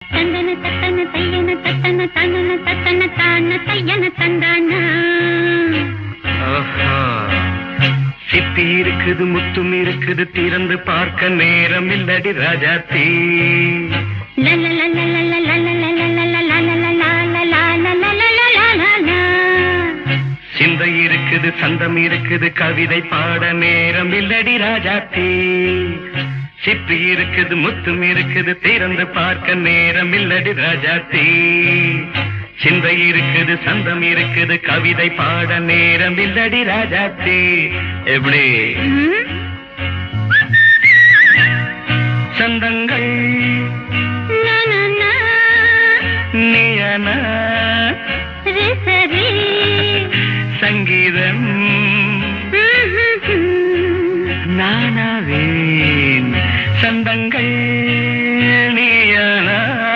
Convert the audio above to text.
தந்தன தத்தன தையன தத்தன தனன தத்தன தான தையன தந்தானா. சிப்பி இருக்குது முத்தும் இருக்குது திறந்து பார்க்க நேரம் இல்லடி ராஜாத்தி. சிந்தை இருக்குது சந்தம் இருக்குது கவிதை பாட நேரம் இல்லடி ராஜாத்தி. சிப்பி இருக்குது முத்தும் இருக்குது திறந்து பார்க்க நேரம் இல்லடி ராஜாத்தி. சிந்தை இருக்குது சந்தம் இருக்குது கவிதை பாட நேரம் இல்லடி ராஜாத்தி. எப்படி சந்தங்கள் நீயனா சங்கீதம் நானாவேன். சந்தங்கள்